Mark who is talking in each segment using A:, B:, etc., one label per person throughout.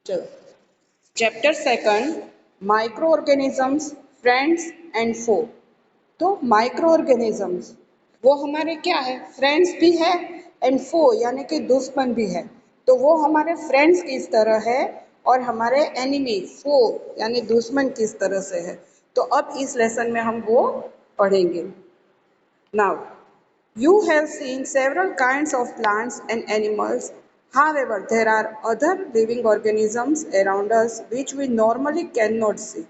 A: चलो, chapter second, microorganisms, friends and foe. तो micro organisms वो हमारे क्या है, फ्रेंड्स भी है एंड फो यानी कि दुश्मन भी है। तो वो हमारे फ्रेंड्स किस तरह है और हमारे एनिमी फो यानी दुश्मन किस तरह से है। तो अब इस लेसन में हम वो पढ़ेंगे। Now, you have seen several kinds of plants and animals. However, there are other living organisms around us which we normally cannot see.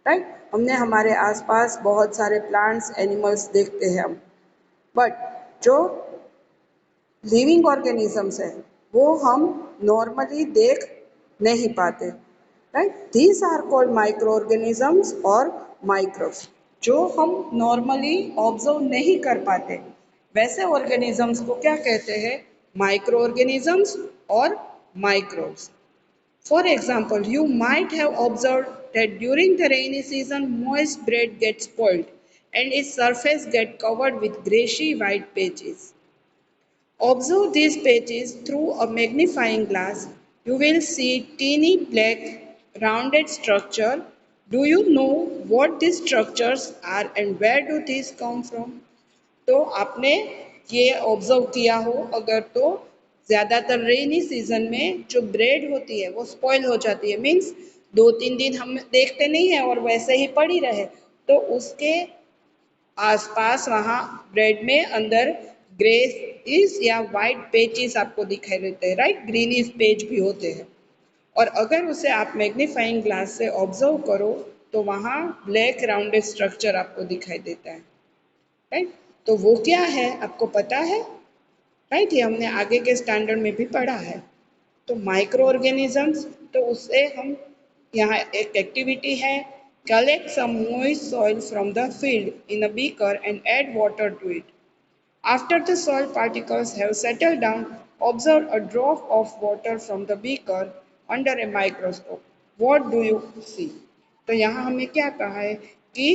A: Right? हमने हमारे आसपास बहुत सारे प्लांट्स एनिमल्स देखते हैं हम, बट जो लिविंग ऑर्गेनिजम्स है वो हम नॉर्मली देख नहीं पाते। Right, these are called micro organisms और माइक्रोब्स, जो हम नॉर्मली ऑब्जर्व नहीं कर पाते वैसे ऑर्गेनिजम्स को क्या कहते हैं, माइक्रो ऑर्गेनिजम्स और microbes. For example, you might have observed that during the rainy season, moist bread gets spoiled and its surface gets covered with grayish white patches. Observe these patches through a magnifying glass. You will see teeny black rounded structure. Do you know what these structures are and where do these come from? तो आपने ये observe किया हो अगर तो ज़्यादातर rainy season में जो ब्रेड होती है वो स्पॉइल हो जाती है, मीन्स 2-3 दिन हम देखते नहीं है और वैसे ही पड़ी रहे, तो उसके आसपास वहाँ ब्रेड में अंदर ग्रे इस या वाइट पेचेस आपको दिखाई देते हैं। राइट, ग्रीनिश पेज भी होते हैं। और अगर उसे आप मैग्नीफाइंग ग्लास से ऑब्जर्व करो तो वहाँ ब्लैक राउंडेड स्ट्रक्चर आपको दिखाई देता है। राइट, तो वो क्या है आपको पता है? राइट, ये हमने आगे के स्टैंडर्ड में भी पढ़ा है। तो माइक्रो ऑर्गेनिजम्स, तो उससे हम यहाँ एक एक्टिविटी है, collect some moist soil from the field in a beaker and add water to it. After the soil particles have settled down, observe a drop of water from the beaker under a microscope. What do you see? तो यहाँ हमें क्या कहा है कि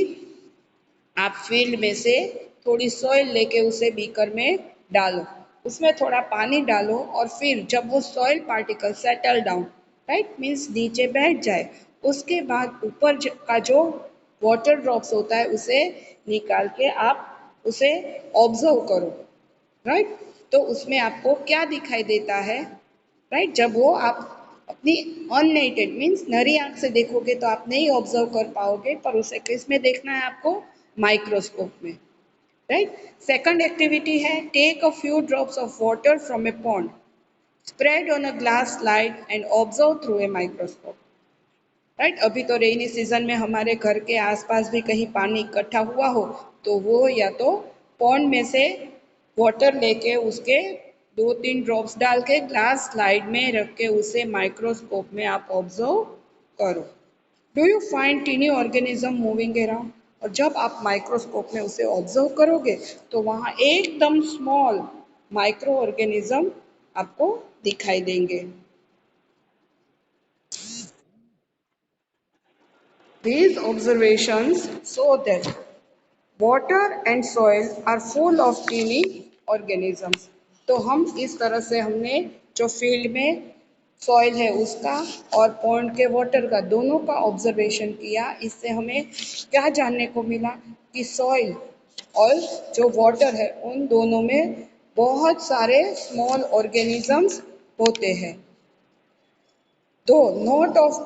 A: आप field में से थोड़ी सॉइल लेके उसे बीकर में डालो, उसमें थोड़ा पानी डालो और फिर जब वो soil particle settle down, right means नीचे बैठ जाए, उसके बाद ऊपर का जो वाटर ड्रॉप्स होता है उसे निकाल के आप उसे ऑब्जर्व करो। राइट, तो उसमें आपको क्या दिखाई देता है? राइट, जब वो आप अपनी अननेटेड मीन्स नरी आंख से देखोगे तो आप नहीं ऑब्जर्व कर पाओगे, पर उसे किस में देखना है आपको? माइक्रोस्कोप में। राइट, सेकंड एक्टिविटी है, take a few drops of water from a pond, spread on a glass slide and observe through a microscope. Right, अभी तो रेनी सीजन में हमारे घर के आसपास भी कहीं पानी इकट्ठा हुआ हो तो वो या तो पॉन्ड में से वाटर लेके उसके 2-3 ड्रॉप्स डाल के ग्लास स्लाइड में रख के उसे माइक्रोस्कोप में आप ऑब्जर्व करो। Do you find tiny organism moving around? और जब आप माइक्रोस्कोप में उसे ऑब्जर्व करोगे तो वहाँ एकदम स्मॉल माइक्रो ऑर्गेनिज्म आपको दिखाई देंगे। These observations show that water and soil are full of teeny organisms. तो हम इस तरह से हमने जो फील्ड में सॉइल है उसका और पॉन्ड के वाटर का दोनों का ऑब्जर्वेशन किया। इससे हमें क्या जानने को मिला कि सॉइल और जो वाटर है उन दोनों में बहुत सारे स्मॉल ऑर्गेनिजम्स होते हैं। Though not of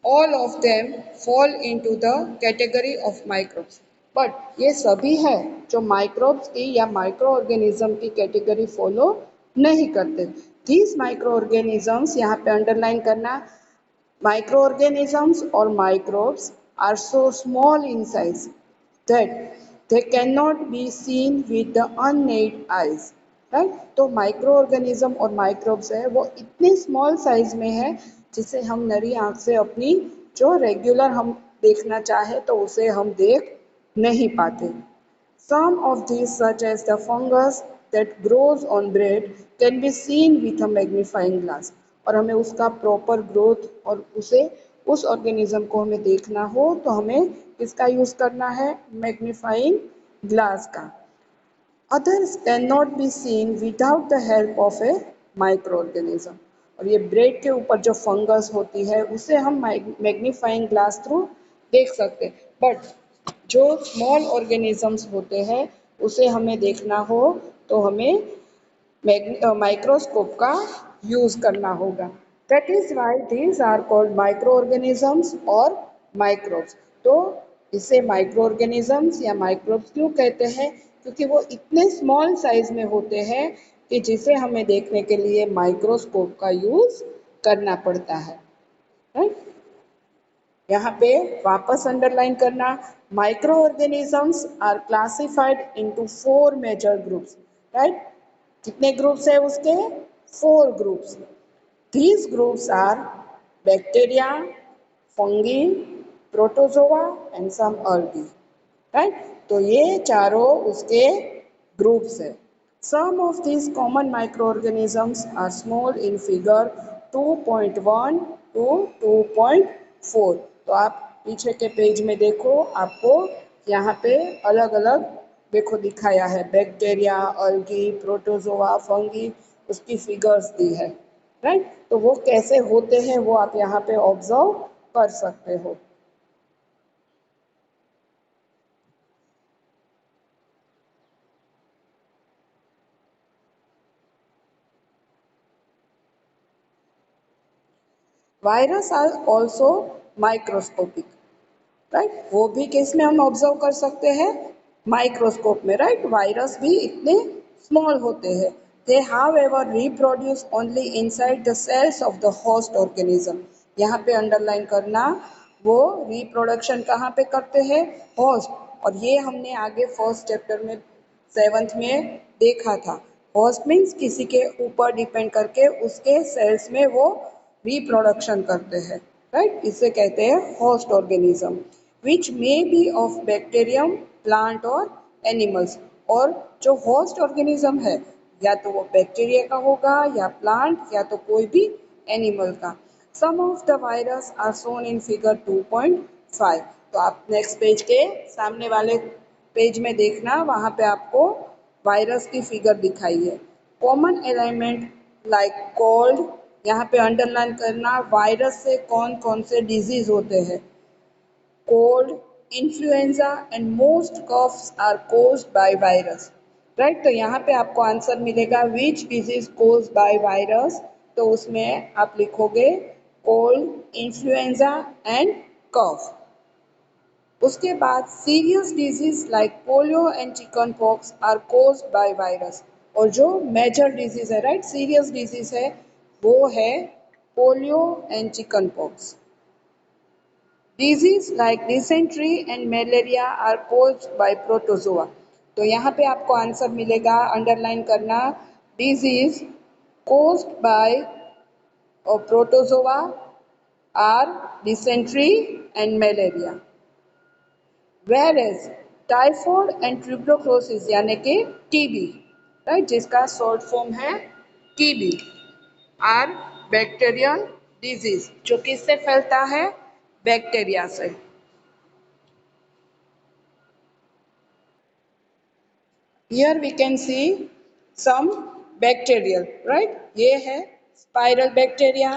A: all of them fall into the category of microbes, but ये सभी है जो माइक्रोब्स की या माइक्रो ऑर्गेनिज्म की कैटेगरी फॉलो नहीं करते। These माइक्रो ऑर्गेनिजम्स यहाँ पे अंडरलाइन करना, माइक्रो ऑर्गेनिजम्स और microbes are so small in size that they cannot be seen with the unaided eyes. Right, तो माइक्रो ऑर्गेनिज्म और माइक्रोब्स है वो इतने स्मॉल साइज में है जिसे हम नरी आंख से अपनी जो रेगुलर हम देखना चाहे तो उसे हम देख नहीं पाते। Some of these such as the fungus that grows on bread can be seen with a magnifying glass। और हमें उसका प्रॉपर ग्रोथ और उसे उस ऑर्गेनिज्म को हमें देखना हो तो हमें किसका यूज करना है? मैग्नीफाइंग ग्लास का। Others cannot be seen without the help of a microorganism। और ये ब्रेड के ऊपर जो फंगस होती है उसे हम मैग्नीफाइंग ग्लास थ्रू देख सकते हैं। बट जो स्मॉल ऑर्गेनिजम्स होते हैं उसे हमें देखना हो तो हमें माइक्रोस्कोप का यूज करना होगा। That is why these are called micro organisms और माइक्रोब्स। तो इसे माइक्रो ऑर्गेनिजम्स या माइक्रोब्स क्यों कहते हैं? क्योंकि वो इतने स्मॉल साइज में होते हैं कि जिसे हमें देखने के लिए माइक्रोस्कोप का यूज करना पड़ता है। राइट, यहाँ पे वापस अंडरलाइन करना, micro organisms are classified into 4 major groups. Right, कितने ग्रुप्स है उसके? 4 groups. These groups are bacteria, fungi, protozoa and some algae. Right? तो ये चारों उसके ग्रुप्स है। Some of these common microorganisms are small in figure 2.1 to 2.4। तो आप पीछे के पेज में देखो, आपको यहाँ पे अलग अलग देखो दिखाया है, बैक्टीरिया, अल्गी, प्रोटोजोआ, फंगी, उसकी फिगर्स दी है। राइट, तो वो कैसे होते हैं वो आप यहाँ पे ऑब्जर्व कर सकते हो। Virus are also microscopic. Right, वो भी किस में हम ऑब्जर्व कर सकते हैं? माइक्रोस्कोप में। राइट, वायरस भी इतने स्मॉल होते हैं। They however reproduce only inside the cells of the host organism. यहाँ पे अंडरलाइन करना, वो रिप्रोडक्शन कहाँ पे करते हैं? होस्ट। और ये हमने आगे फर्स्ट चैप्टर में 7th में देखा था। होस्ट मीन्स किसी के ऊपर डिपेंड करके उसके सेल्स में वो रिप्रोडक्शन करते हैं। राइट, इसे कहते हैं host organism, which may be of bacterium, plant और एनिमल्स। और जो होस्ट ऑर्गेनिज्म है या तो वो बैक्टीरिया का होगा या प्लांट या तो कोई भी एनिमल का। Some of the virus are shown in figure 2.5। तो आप नेक्स्ट पेज के सामने वाले पेज में देखना, वहाँ पे आपको वायरस की फिगर दिखाई है। कॉमन एलिमेंट लाइक कोल्ड, यहाँ पे अंडरलाइन करना, वायरस से कौन कौन से डिजीज होते हैं? Cold, influenza and most coughs are caused by virus. Right, तो यहाँ पे आपको आंसर मिलेगा which disease caused by virus. तो उसमें आप लिखोगे कोल्ड, इन्फ्लुएंजा एंड कफ। उसके बाद serious disease like polio and chicken pox are caused by virus. और जो मेजर डिजीज है, राइट, सीरियस डिजीज है, वो है polio and chicken pox. Disease like dysentery and malaria are caused by protozoa. तो यहाँ पे आपको आंसर मिलेगा, अंडरलाइन करना, disease caused by protozoa are dysentery and malaria. Whereas typhoid and tuberculosis यानी कि टीबी, राइट, जिसका शॉर्ट फॉर्म है टीबी, आर बैक्टीरियल डिजीज, जो किससे फैलता है? बैक्टीरिया से। Here we can see some bacterial, right? ये है स्पाइरल बैक्टीरिया,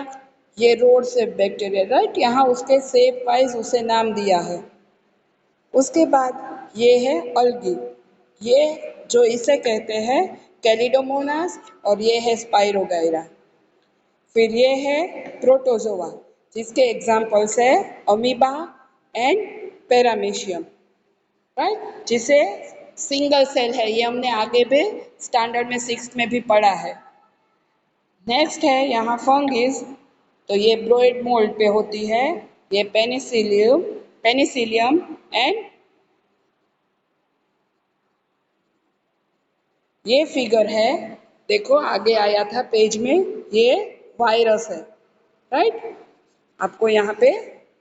A: ये रोड सेप बैक्टीरिया। राइट, यहाँ उसके सेप वाइज उसे नाम दिया है। उसके बाद ये है अल्गी, ये जो इसे कहते हैं कैलिडोमोनास, और ये है स्पाइरोगाइरा। फिर ये है प्रोटोजोआ, जिसके एग्जाम्पल्स है अमीबा एंड पैरामीशियम। राइट, जिसे सिंगल सेल है, ये हमने आगे भी स्टैंडर्ड में 6th में भी पढ़ा है। नेक्स्ट है यहाँ फंगिस, तो ये ब्रोइड मोल्ड पे होती है, ये पेनिसिलियम एंड ये फिगर है, देखो आगे आया था पेज में, ये वायरस है। राइट, आपको यहाँ पे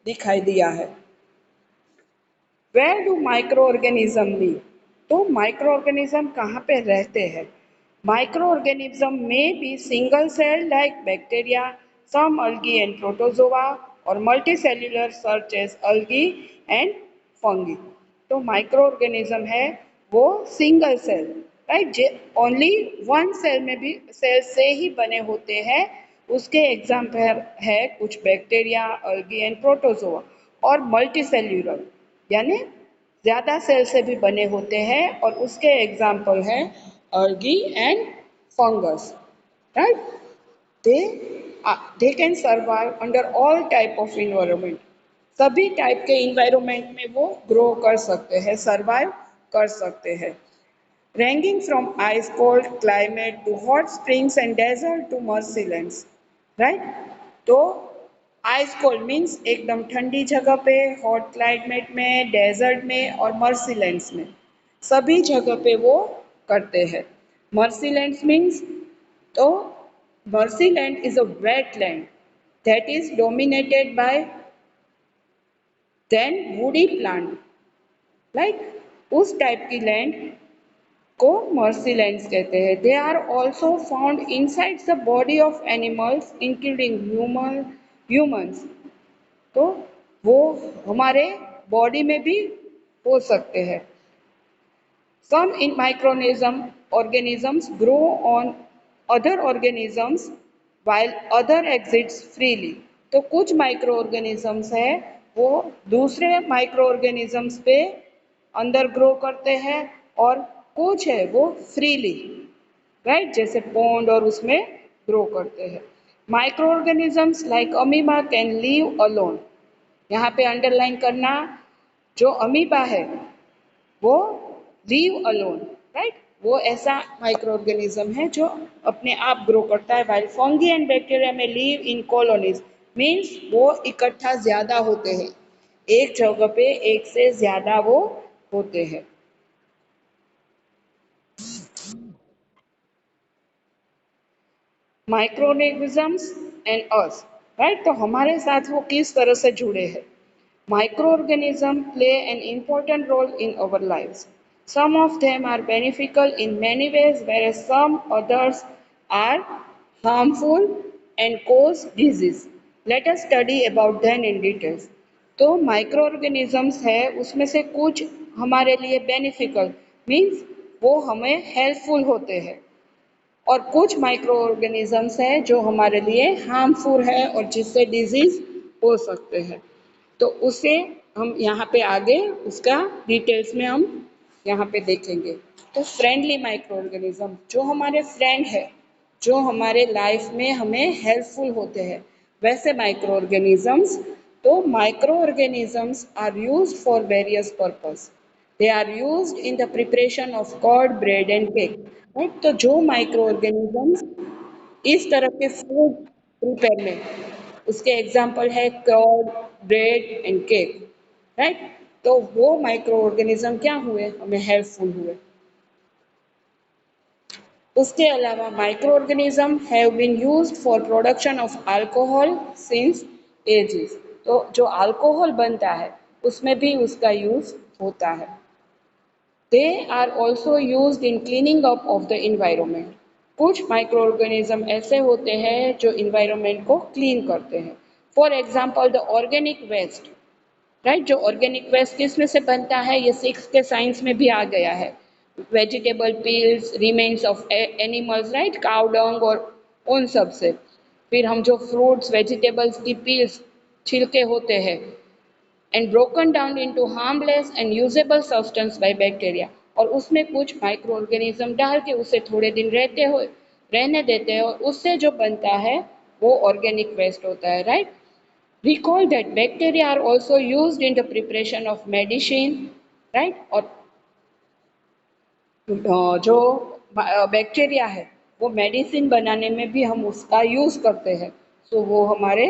A: दिखाई दिया है। Where do microorganism live? तो माइक्रो ऑर्गेनिज्म कहाँ पे रहते हैं? Microorganism may be single cell like bacteria, some algae and protozoa, और मल्टी सेल्यूलर सर्च एज अल्गी एंड फंगी। तो माइक्रो ऑर्गेनिज्म है वो single cell, right, only one cell में भी सेल से ही बने होते हैं, उसके एग्जाम्पल है कुछ बैक्टीरिया, अल्गी एंड प्रोटोजोआ। और मल्टीसेल्यूलर यानी ज़्यादा सेल से भी बने होते हैं, और उसके एग्जाम्पल हैं algae and fungus, right. They they can survive under all type of environment. सभी टाइप के इन्वायरमेंट में वो ग्रो कर सकते हैं, सर्वाइव कर सकते हैं। ranging from ice cold climate to hot springs and desert to marshlands, right? तो आइस कोल्ड मीन्स एकदम ठंडी जगह पे, हॉट क्लाइमेट में, डेजर्ट में और मर्सीलैंड्स में, सभी जगह पे वो करते हैं। मर्सीलैंड्स मीन्स, तो marshland is a wetland that is dominated by then woody plant, like उस टाइप की लैंड को मर्सीलैंड्स कहते हैं। They are also found inside the body of animals including humans. तो वो हमारे बॉडी में भी हो सकते हैं। सम इन माइक्रोनिज्म organisms grow on other organisms while other exits freely। तो कुछ माइक्रो ऑर्गेनिजम्स है वो दूसरे माइक्रो ऑर्गेनिजम्स पे अंदर ग्रो करते हैं, और कुछ है वो फ्रीली, राइट, जैसे पॉन्ड और उसमें ग्रो करते हैं। Micro organisms like amoeba can leave alone. यहाँ पे अंडरलाइन करना, जो अमीबा है वो लीव अलोन, राइट, वो ऐसा माइक्रो ऑर्गेनिज्म है जो अपने आप ग्रो करता है। वाइल फंगी एंड बैक्टीरिया में लीव इन कॉलोनीज, मीन्स वो इकट्ठा ज्यादा होते हैं, एक जगह पे एक से ज्यादा वो होते हैं। माइक्रोऑर्गेनिजम्स एंड अस, राइट, तो हमारे साथ वो किस तरह से जुड़े हैं। Microorganisms play an important role in our lives. Some of them are beneficial in many ways, whereas some others are harmful and cause disease. Let us study about them in details. तो micro organisms है, उसमें से कुछ हमारे लिए बेनिफिकल means वो हमें helpful होते हैं, और कुछ माइक्रो ऑर्गेनिजम्स है जो हमारे लिए हार्मफुल है और जिससे डिजीज हो सकते हैं। तो उसे हम यहाँ पे आगे उसका डिटेल्स में हम यहाँ पे देखेंगे। तो फ्रेंडली माइक्रो ऑर्गेनिज्म जो हमारे फ्रेंड है, जो हमारे लाइफ में हमें हेल्पफुल होते हैं, वैसे माइक्रो ऑर्गेनिजम्स। तो micro organisms are used for various purpose. They are used in the preparation of curd, bread and cake, right. तो जो माइक्रो ऑर्गेनिजम्स इस तरह के फूड प्रिपेयर में, उसके एग्जाम्पल है curd, bread and cake, right. तो वो माइक्रो ऑर्गेनिज्म क्या हुए, हमें हेल्पफुल हुए। उसके अलावा micro organism have been used for production of alcohol since ages. तो जो अल्कोहल बनता है उसमें भी उसका यूज होता है। They are also used in cleaning up of the environment. कुछ माइक्रो ऑर्गेनिज्म ऐसे होते हैं जो इन्वायरमेंट को क्लीन करते हैं। For example the organic waste, right, जो ऑर्गेनिक वेस्ट किसमें से बनता है, ये सिक्स के साइंस में भी आ गया है। Vegetable peels, remains of animals, right, cow dung और उन सब से। फिर हम जो फ्रूट्स वेजिटेबल्स की पील्स, छिलके होते हैं, and broken down into harmless and usable substance by bacteria, और उसमें कुछ माइक्रो ऑर्गेनिज्म डाल के उसे थोड़े दिन रहने देते हैं, और उससे जो बनता है वो ऑर्गेनिक वेस्ट होता है, right. Recall that bacteria are also used in the preparation of medicine, right? और जो बैक्टीरिया है वो मेडिसिन बनाने में भी हम उसका यूज करते हैं। सो वो हमारे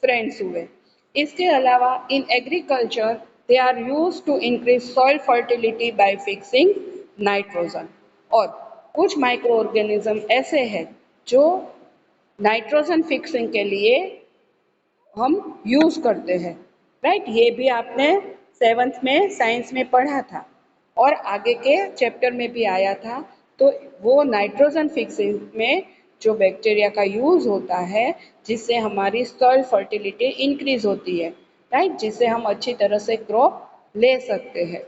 A: फ्रेंड्स हुए। इसके अलावा in agriculture they are use to increase soil fertility by fixing nitrogen. और कुछ माइक्रो ऑर्गेनिज्म ऐसे हैं जो नाइट्रोजन फिक्सिंग के लिए हम यूज करते हैं, राइट। ये भी आपने सेवन्थ में साइंस में पढ़ा था और आगे के चैप्टर में भी आया था। तो वो नाइट्रोजन फिक्सिंग में जो बैक्टीरिया का यूज होता है जिससे हमारी सॉइल फर्टिलिटी इंक्रीज होती है, राइट, जिससे हम अच्छी तरह से क्रॉप ले सकते हैं।